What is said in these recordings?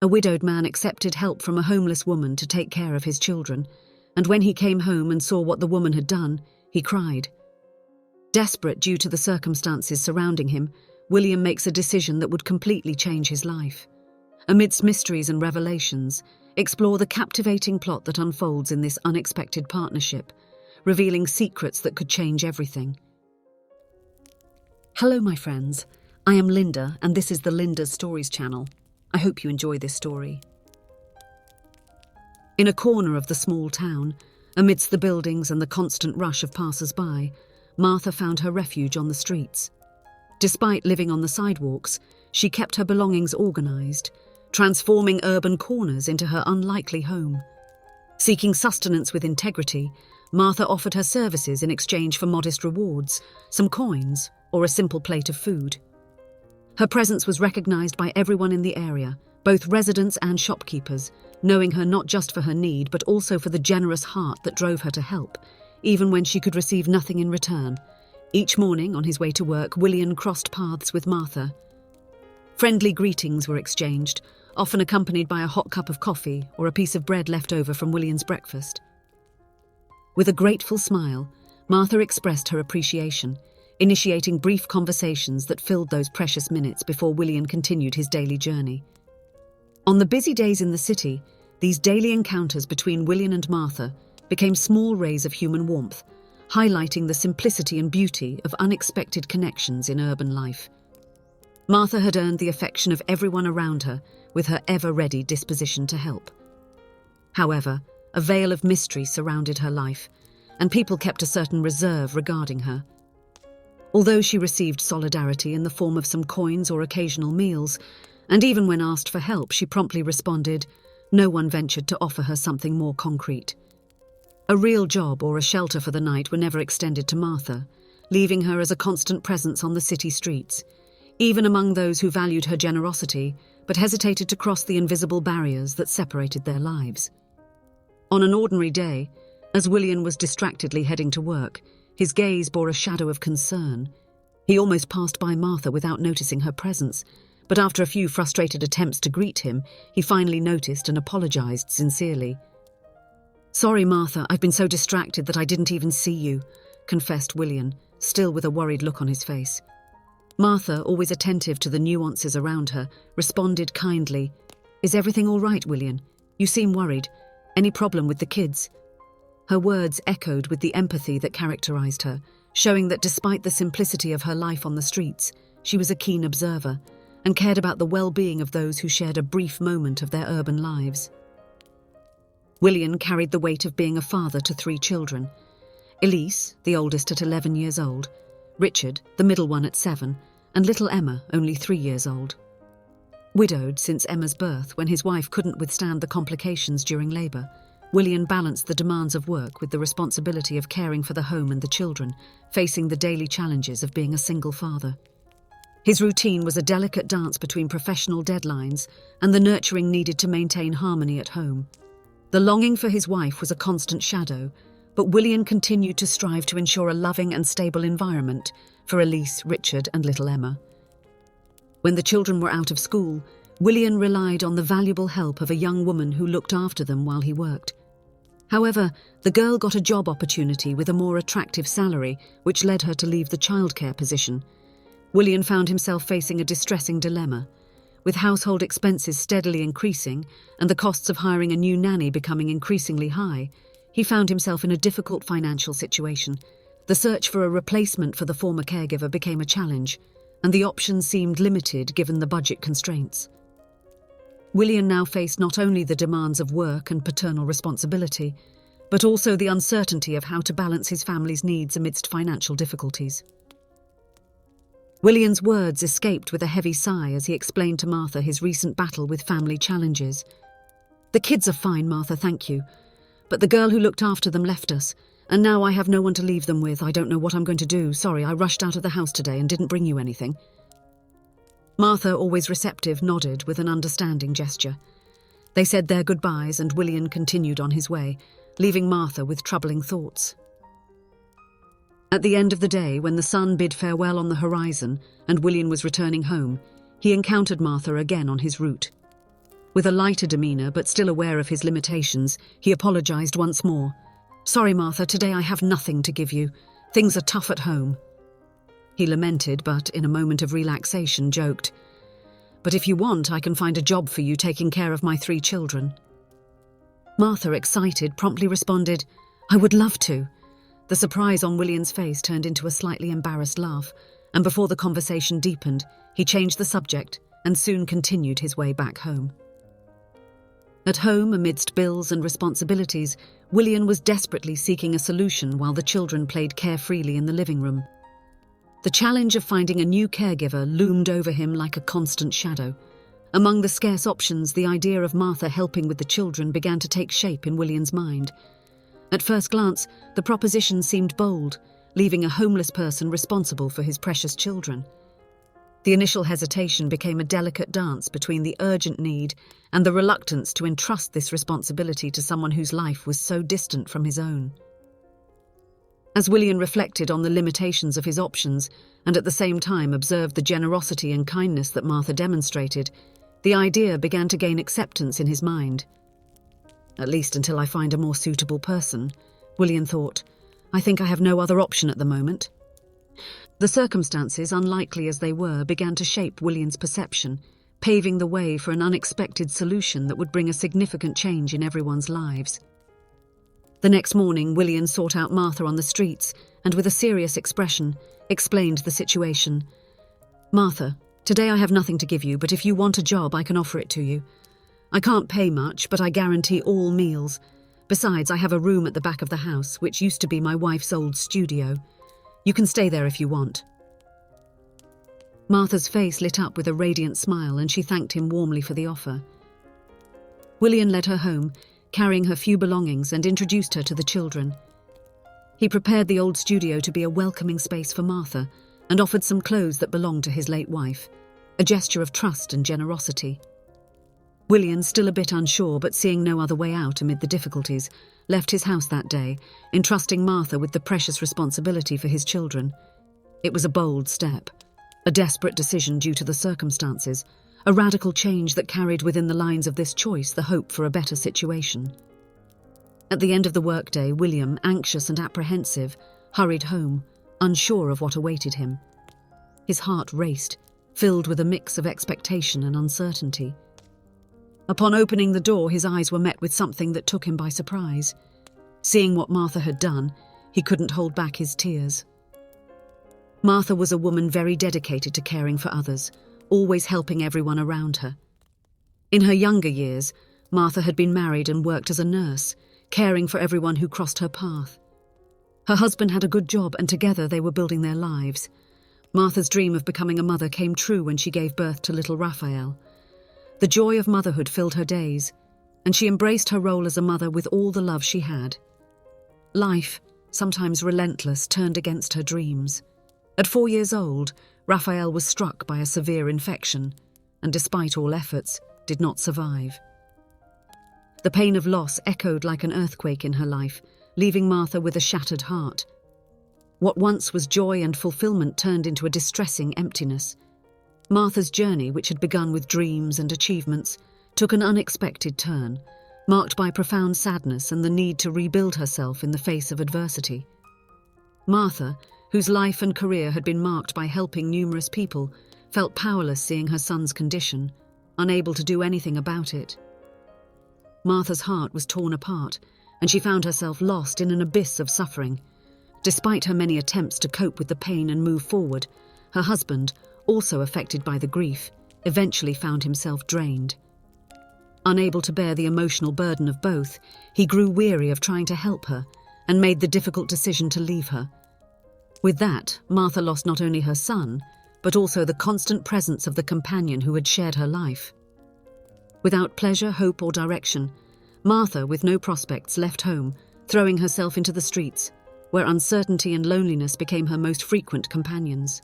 A widowed man accepted help from a homeless woman to take care of his children, and when he came home and saw what the woman had done, he cried. Desperate due to the circumstances surrounding him, William makes a decision that would completely change his life. Amidst mysteries and revelations, explore the captivating plot that unfolds in this unexpected partnership, revealing secrets that could change everything. Hello, my friends. I am Linda, and this is the Linda's Stories channel. I hope you enjoy this story. In a corner of the small town, amidst the buildings and the constant rush of passers-by, Martha found her refuge on the streets. Despite living on the sidewalks, she kept her belongings organized, transforming urban corners into her unlikely home. Seeking sustenance with integrity, Martha offered her services in exchange for modest rewards, some coins, or a simple plate of food. Her presence was recognized by everyone in the area, both residents and shopkeepers, knowing her not just for her need but also for the generous heart that drove her to help, even when she could receive nothing in return. Each morning, on his way to work, William crossed paths with Martha. Friendly greetings were exchanged, often accompanied by a hot cup of coffee or a piece of bread left over from William's breakfast. With a grateful smile, Martha expressed her appreciation, initiating brief conversations that filled those precious minutes before William continued his daily journey. On the busy days in the city, these daily encounters between William and Martha became small rays of human warmth, highlighting the simplicity and beauty of unexpected connections in urban life. Martha had earned the affection of everyone around her with her ever-ready disposition to help. However, a veil of mystery surrounded her life, and people kept a certain reserve regarding her. Although she received solidarity in the form of some coins or occasional meals, and even when asked for help, she promptly responded, no one ventured to offer her something more concrete. A real job or a shelter for the night were never extended to Martha, leaving her as a constant presence on the city streets, even among those who valued her generosity but hesitated to cross the invisible barriers that separated their lives. On an ordinary day, as William was distractedly heading to work, his gaze bore a shadow of concern. He almost passed by Martha without noticing her presence, but after a few frustrated attempts to greet him, he finally noticed and apologized sincerely. "Sorry, Martha, I've been so distracted that I didn't even see you," confessed William, still with a worried look on his face. Martha, always attentive to the nuances around her, responded kindly, "Is everything all right, William? You seem worried. Any problem with the kids?" Her words echoed with the empathy that characterized her, showing that despite the simplicity of her life on the streets, she was a keen observer and cared about the well-being of those who shared a brief moment of their urban lives. William carried the weight of being a father to 3 children. Elise, the oldest at 11 years old, Richard, the middle one at 7, and little Emma, only 3 years old. Widowed since Emma's birth when his wife couldn't withstand the complications during labour, William balanced the demands of work with the responsibility of caring for the home and the children, facing the daily challenges of being a single father. His routine was a delicate dance between professional deadlines and the nurturing needed to maintain harmony at home. The longing for his wife was a constant shadow, but William continued to strive to ensure a loving and stable environment for Elise, Richard, and little Emma. When the children were out of school, William relied on the valuable help of a young woman who looked after them while he worked. However, the girl got a job opportunity with a more attractive salary, which led her to leave the childcare position. William found himself facing a distressing dilemma. With household expenses steadily increasing and the costs of hiring a new nanny becoming increasingly high, he found himself in a difficult financial situation. The search for a replacement for the former caregiver became a challenge, and the options seemed limited given the budget constraints. William now faced not only the demands of work and paternal responsibility, but also the uncertainty of how to balance his family's needs amidst financial difficulties. William's words escaped with a heavy sigh as he explained to Martha his recent battle with family challenges. "The kids are fine, Martha, thank you. But the girl who looked after them left us, and now I have no one to leave them with. I don't know what I'm going to do. Sorry, I rushed out of the house today and didn't bring you anything." Martha, always receptive, nodded with an understanding gesture. They said their goodbyes and William continued on his way, leaving Martha with troubling thoughts. At the end of the day, when the sun bid farewell on the horizon and William was returning home, he encountered Martha again on his route. With a lighter demeanour but still aware of his limitations, he apologised once more. "Sorry, Martha, today I have nothing to give you. Things are tough at home." He lamented, but in a moment of relaxation joked, "But if you want, I can find a job for you taking care of my 3 children." Martha, excited, promptly responded, "I would love to." The surprise on William's face turned into a slightly embarrassed laugh, and before the conversation deepened, he changed the subject and soon continued his way back home. At home, amidst bills and responsibilities, William was desperately seeking a solution while the children played carefreely in the living room. The challenge of finding a new caregiver loomed over him like a constant shadow. Among the scarce options, the idea of Martha helping with the children began to take shape in William's mind. At first glance, the proposition seemed bold, leaving a homeless person responsible for his precious children. The initial hesitation became a delicate dance between the urgent need and the reluctance to entrust this responsibility to someone whose life was so distant from his own. As William reflected on the limitations of his options and at the same time observed the generosity and kindness that Martha demonstrated, the idea began to gain acceptance in his mind. "At least until I find a more suitable person," William thought. "I think I have no other option at the moment." The circumstances, unlikely as they were, began to shape William's perception, paving the way for an unexpected solution that would bring a significant change in everyone's lives. The next morning, William sought out Martha on the streets and, with a serious expression, explained the situation. "Martha, today I have nothing to give you, but if you want a job, I can offer it to you. I can't pay much, but I guarantee all meals. Besides, I have a room at the back of the house, which used to be my wife's old studio. You can stay there if you want." Martha's face lit up with a radiant smile and she thanked him warmly for the offer. William led her home, carrying her few belongings, and introduced her to the children. He prepared the old studio to be a welcoming space for Martha and offered some clothes that belonged to his late wife, a gesture of trust and generosity. William, still a bit unsure but seeing no other way out amid the difficulties, left his house that day, entrusting Martha with the precious responsibility for his children. It was a bold step, a desperate decision due to the circumstances, a radical change that carried within the lines of this choice the hope for a better situation. At the end of the workday, William, anxious and apprehensive, hurried home, unsure of what awaited him. His heart raced, filled with a mix of expectation and uncertainty. Upon opening the door, his eyes were met with something that took him by surprise. Seeing what Martha had done, he couldn't hold back his tears. Martha was a woman very dedicated to caring for others, always helping everyone around her. In her younger years, Martha had been married and worked as a nurse, caring for everyone who crossed her path. Her husband had a good job and together they were building their lives. Martha's dream of becoming a mother came true when she gave birth to little Raphael. The joy of motherhood filled her days, and she embraced her role as a mother with all the love she had. Life, sometimes relentless, turned against her dreams. At 4 years old, Raphael was struck by a severe infection, and despite all efforts, did not survive. The pain of loss echoed like an earthquake in her life, leaving Martha with a shattered heart. What once was joy and fulfillment turned into a distressing emptiness. Martha's journey, which had begun with dreams and achievements, took an unexpected turn, marked by profound sadness and the need to rebuild herself in the face of adversity. Martha, whose life and career had been marked by helping numerous people, felt powerless seeing her son's condition, unable to do anything about it. Martha's heart was torn apart, and she found herself lost in an abyss of suffering. Despite her many attempts to cope with the pain and move forward, her husband, also affected by the grief, eventually found himself drained. Unable to bear the emotional burden of both, he grew weary of trying to help her and made the difficult decision to leave her. With that, Martha lost not only her son, but also the constant presence of the companion who had shared her life. Without pleasure, hope, or direction, Martha, with no prospects, left home, throwing herself into the streets, where uncertainty and loneliness became her most frequent companions.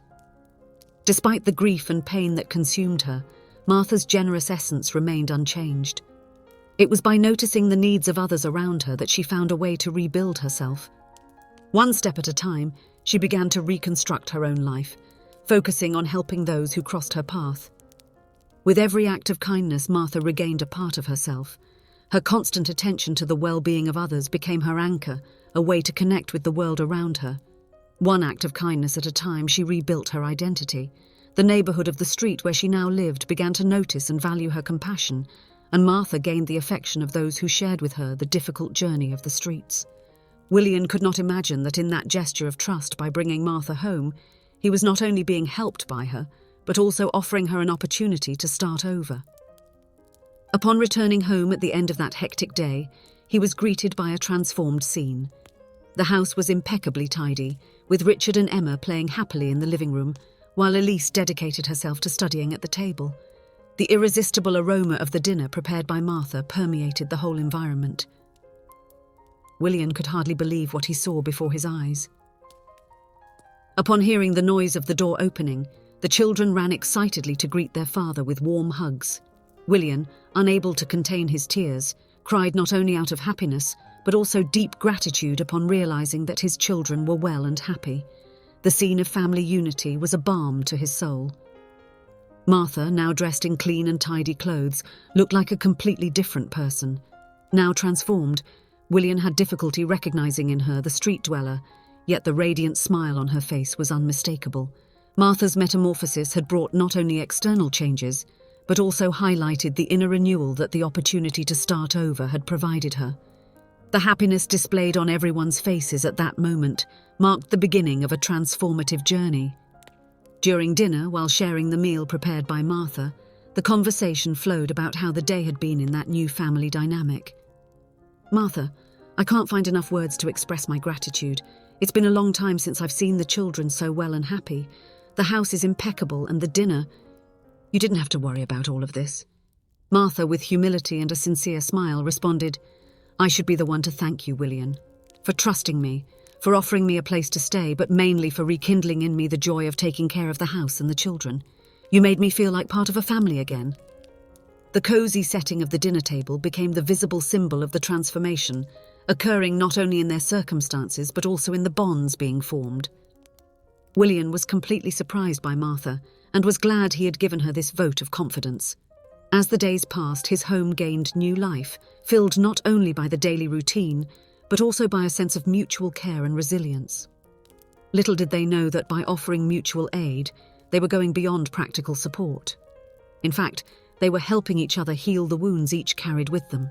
Despite the grief and pain that consumed her, Martha's generous essence remained unchanged. It was by noticing the needs of others around her that she found a way to rebuild herself. One step at a time, she began to reconstruct her own life, focusing on helping those who crossed her path. With every act of kindness, Martha regained a part of herself. Her constant attention to the well-being of others became her anchor, a way to connect with the world around her. One act of kindness at a time, she rebuilt her identity. The neighborhood of the street where she now lived began to notice and value her compassion, and Martha gained the affection of those who shared with her the difficult journey of the streets. William could not imagine that in that gesture of trust, by bringing Martha home, he was not only being helped by her, but also offering her an opportunity to start over. Upon returning home at the end of that hectic day, he was greeted by a transformed scene. The house was impeccably tidy, with Richard and Emma playing happily in the living room, while Elise dedicated herself to studying at the table. The irresistible aroma of the dinner prepared by Martha permeated the whole environment. William could hardly believe what he saw before his eyes. Upon hearing the noise of the door opening, the children ran excitedly to greet their father with warm hugs. William, unable to contain his tears, cried not only out of happiness, but also deep gratitude upon realizing that his children were well and happy. The scene of family unity was a balm to his soul. Martha, now dressed in clean and tidy clothes, looked like a completely different person. Now transformed, William had difficulty recognizing in her the street dweller, yet the radiant smile on her face was unmistakable. Martha's metamorphosis had brought not only external changes, but also highlighted the inner renewal that the opportunity to start over had provided her. The happiness displayed on everyone's faces at that moment marked the beginning of a transformative journey. During dinner, while sharing the meal prepared by Martha, the conversation flowed about how the day had been in that new family dynamic. "Martha, I can't find enough words to express my gratitude. It's been a long time since I've seen the children so well and happy. The house is impeccable, and the dinner... You didn't have to worry about all of this." Martha, with humility and a sincere smile, responded, "I should be the one to thank you, William, for trusting me, for offering me a place to stay, but mainly for rekindling in me the joy of taking care of the house and the children. You made me feel like part of a family again." The cozy setting of the dinner table became the visible symbol of the transformation, occurring not only in their circumstances but also in the bonds being formed. William was completely surprised by Martha and was glad he had given her this vote of confidence. As the days passed, his home gained new life, filled not only by the daily routine, but also by a sense of mutual care and resilience. Little did they know that by offering mutual aid, they were going beyond practical support. In fact, they were helping each other heal the wounds each carried with them.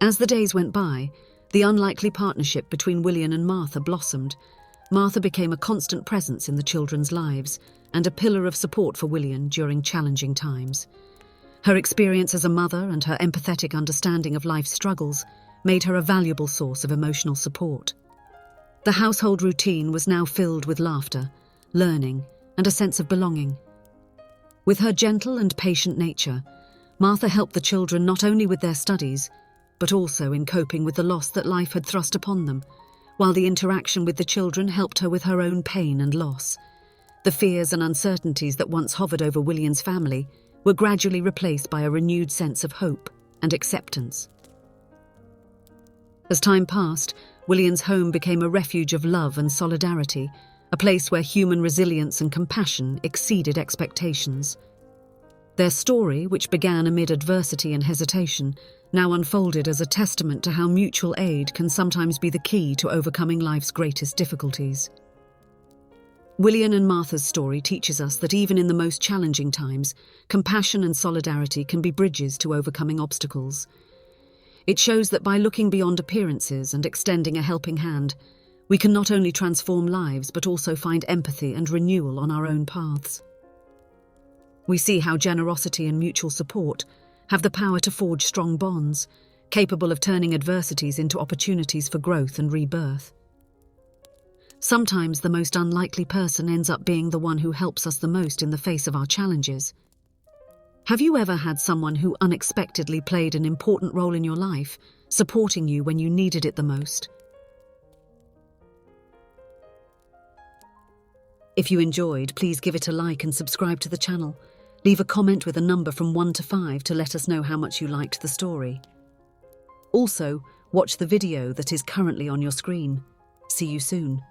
As the days went by, the unlikely partnership between William and Martha blossomed. Martha became a constant presence in the children's lives and a pillar of support for William during challenging times. Her experience as a mother and her empathetic understanding of life's struggles made her a valuable source of emotional support. The household routine was now filled with laughter, learning, and a sense of belonging. With her gentle and patient nature, Martha helped the children not only with their studies, but also in coping with the loss that life had thrust upon them, while the interaction with the children helped her with her own pain and loss. The fears and uncertainties that once hovered over William's family were gradually replaced by a renewed sense of hope and acceptance. As time passed, William's home became a refuge of love and solidarity, a place where human resilience and compassion exceeded expectations. Their story, which began amid adversity and hesitation, now unfolded as a testament to how mutual aid can sometimes be the key to overcoming life's greatest difficulties. William and Martha's story teaches us that even in the most challenging times, compassion and solidarity can be bridges to overcoming obstacles. It shows that by looking beyond appearances and extending a helping hand, we can not only transform lives but also find empathy and renewal on our own paths. We see how generosity and mutual support have the power to forge strong bonds, capable of turning adversities into opportunities for growth and rebirth. Sometimes the most unlikely person ends up being the one who helps us the most in the face of our challenges. Have you ever had someone who unexpectedly played an important role in your life, supporting you when you needed it the most? If you enjoyed, please give it a like and subscribe to the channel. Leave a comment with a number from 1 to 5 to let us know how much you liked the story. Also, watch the video that is currently on your screen. See you soon.